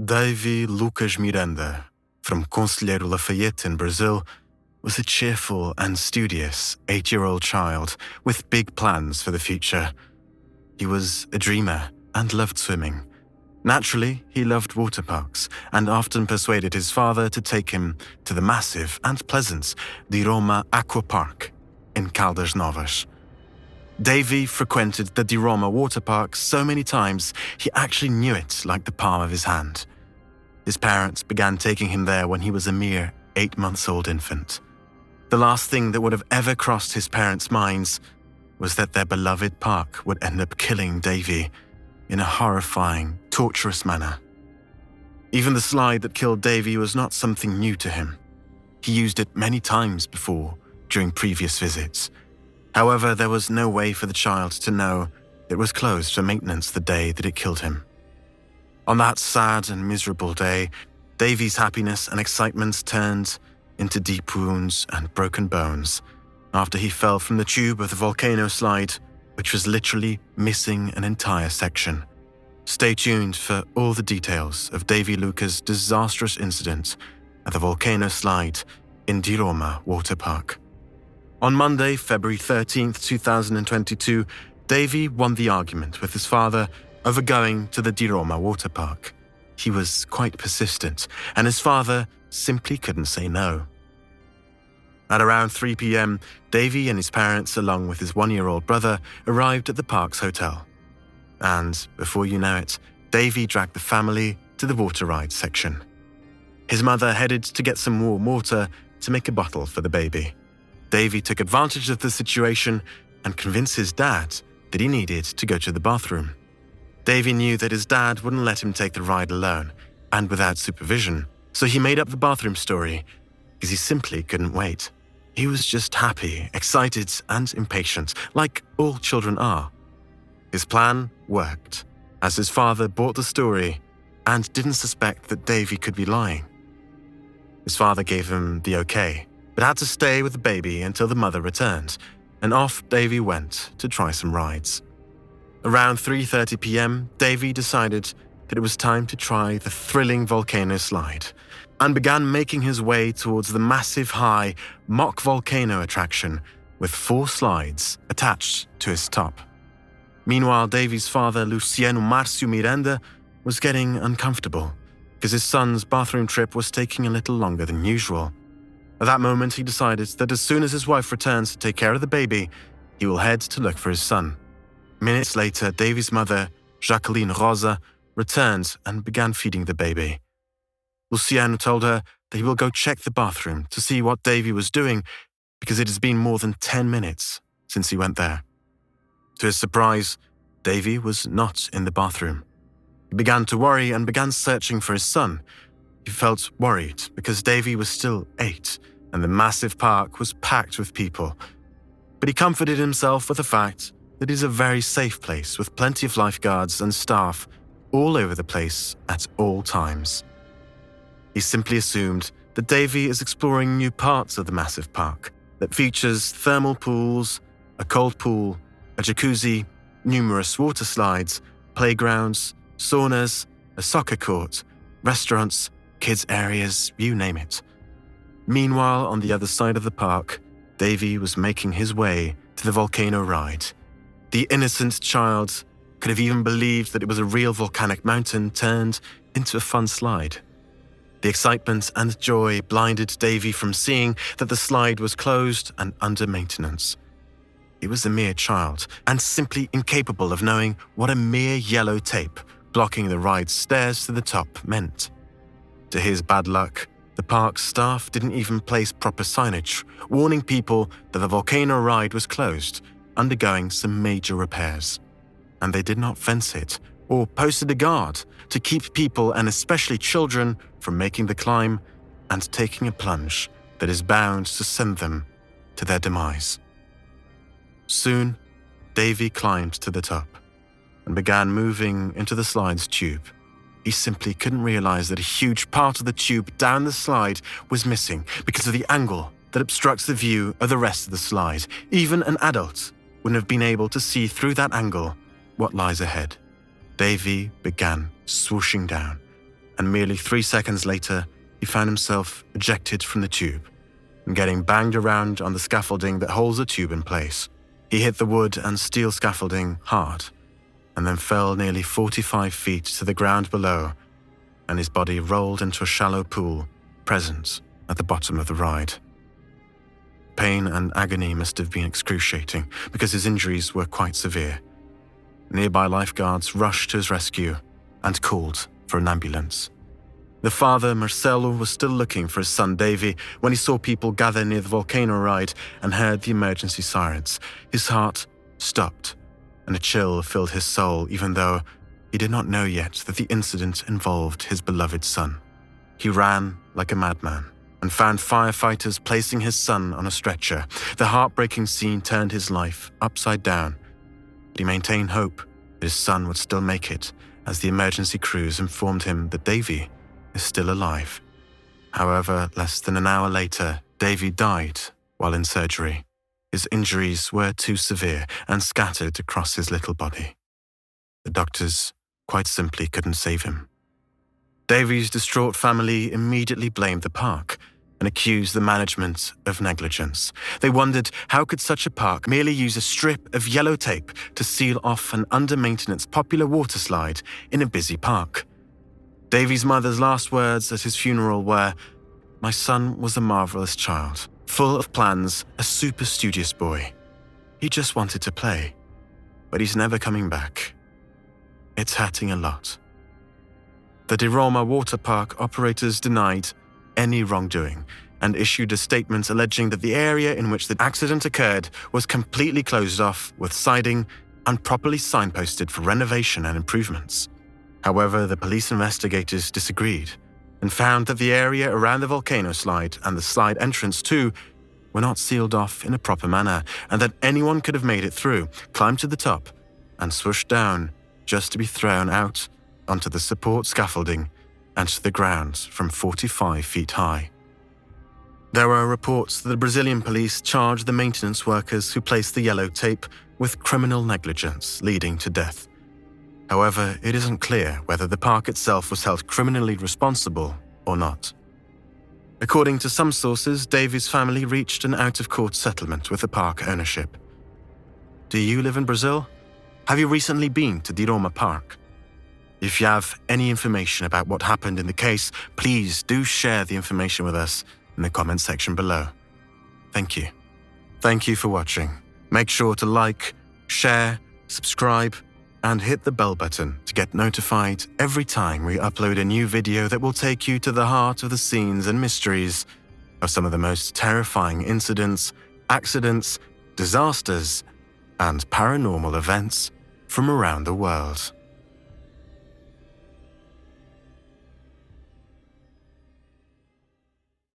Davi Lucas Miranda, from Conselheiro Lafaiete in Brazil, was a cheerful and studious 8-year-old child with big plans for the future. He was a dreamer and loved swimming. Naturally, he loved water parks and often persuaded his father to take him to the massive and pleasant DiRoma Acqua Park in Caldas Novas. Davey frequented the DiRoma Waterpark so many times he actually knew it like the palm of his hand. His parents began taking him there when he was a mere 8-month-old infant. The last thing that would have ever crossed his parents' minds was that their beloved park would end up killing Davey in a horrifying, torturous manner. Even the slide that killed Davey was not something new to him. He used it many times before, during previous visits. However, there was no way for the child to know it was closed for maintenance the day that it killed him. On that sad and miserable day, Davey's happiness and excitement turned into deep wounds and broken bones after he fell from the tube of the volcano slide, which was literally missing an entire section. Stay tuned for all the details of Davi Lucas' disastrous incident at the volcano slide in DiRoma Water Park. On Monday, February 13th, 2022, Davey won the argument with his father over going to the DiRoma Water Park. He was quite persistent, and his father simply couldn't say no. At around 3 p.m., Davey and his parents, along with his 1-year-old brother, arrived at the park's hotel. And, before you know it, Davey dragged the family to the water ride section. His mother headed to get some warm water to make a bottle for the baby. Davey took advantage of the situation and convinced his dad that he needed to go to the bathroom. Davey knew that his dad wouldn't let him take the ride alone and without supervision, so he made up the bathroom story because he simply couldn't wait. He was just happy, excited, and impatient, like all children are. His plan worked, as his father bought the story and didn't suspect that Davey could be lying. His father gave him the okay, but had to stay with the baby until the mother returned, and off Davey went to try some rides. Around 3:30 p.m., Davey decided that it was time to try the thrilling volcano slide, and began making his way towards the massive high mock volcano attraction with 4 slides attached to his top. Meanwhile, Davey's father, Luciano Marcio Miranda, was getting uncomfortable because his son's bathroom trip was taking a little longer than usual. At that moment, he decided that as soon as his wife returns to take care of the baby, he will head to look for his son. Minutes later, Davey's mother, Jacqueline Rosa, returned and began feeding the baby. Luciano told her that he will go check the bathroom to see what Davey was doing because it has been more than 10 minutes since he went there. To his surprise, Davey was not in the bathroom. He began to worry and began searching for his son. He felt worried because Davey was still 8 and the massive park was packed with people. But he comforted himself with the fact that it is a very safe place with plenty of lifeguards and staff all over the place at all times. He simply assumed that Davey is exploring new parts of the massive park that features thermal pools, a cold pool, a jacuzzi, numerous water slides, playgrounds, saunas, a soccer court, restaurants, kids' areas, you name it. Meanwhile, on the other side of the park, Davey was making his way to the volcano ride. The innocent child could have even believed that it was a real volcanic mountain turned into a fun slide. The excitement and joy blinded Davey from seeing that the slide was closed and under maintenance. He was a mere child and simply incapable of knowing what a mere yellow tape blocking the ride's stairs to the top meant. To his bad luck, the park's staff didn't even place proper signage, warning people that the volcano ride was closed, undergoing some major repairs. And they did not fence it or posted a guard to keep people and especially children from making the climb and taking a plunge that is bound to send them to their demise. Soon, Davey climbed to the top and began moving into the slide's tube. He simply couldn't realize that a huge part of the tube down the slide was missing because of the angle that obstructs the view of the rest of the slide. Even an adult wouldn't have been able to see through that angle what lies ahead. Davey began swooshing down, and merely 3 seconds later, he found himself ejected from the tube and getting banged around on the scaffolding that holds the tube in place. He hit the wood and steel scaffolding hard, and then fell nearly 45 feet to the ground below, and his body rolled into a shallow pool present at the bottom of the ride. Pain and agony must have been excruciating because his injuries were quite severe. Nearby lifeguards rushed to his rescue and called for an ambulance. The father, Marcelo, was still looking for his son Davey when he saw people gather near the volcano ride and heard the emergency sirens. His heart stopped, and a chill filled his soul, even though he did not know yet that the incident involved his beloved son. He ran like a madman and found firefighters placing his son on a stretcher. The heartbreaking scene turned his life upside down, but he maintained hope that his son would still make it as the emergency crews informed him that Davey is still alive. However, less than an hour later, Davey died while in surgery. His injuries were too severe and scattered across his little body. The doctors quite simply couldn't save him. Davey's distraught family immediately blamed the park and accused the management of negligence. They wondered how could such a park merely use a strip of yellow tape to seal off an under-maintenance popular waterslide in a busy park. Davey's mother's last words at his funeral were, "My son was a marvelous child, full of plans, a super studious boy. He just wanted to play, but he's never coming back. It's hurting a lot." The DiRoma Waterpark operators denied any wrongdoing and issued a statement alleging that the area in which the accident occurred was completely closed off with siding and properly signposted for renovation and improvements. However, the police investigators disagreed and found that the area around the volcano slide and the slide entrance too were not sealed off in a proper manner, and that anyone could have made it through, climbed to the top, and swooshed down just to be thrown out onto the support scaffolding and to the ground from 45 feet high. There were reports that the Brazilian police charged the maintenance workers who placed the yellow tape with criminal negligence leading to death. However, it isn't clear whether the park itself was held criminally responsible or not. According to some sources, Davey's family reached an out-of-court settlement with the park ownership. Do you live in Brazil? Have you recently been to DiRoma Park? If you have any information about what happened in the case, please do share the information with us in the comment section below. Thank you. Thank you for watching. Make sure to like, share, subscribe, and hit the bell button to get notified every time we upload a new video that will take you to the heart of the scenes and mysteries of some of the most terrifying incidents, accidents, disasters, and paranormal events from around the world.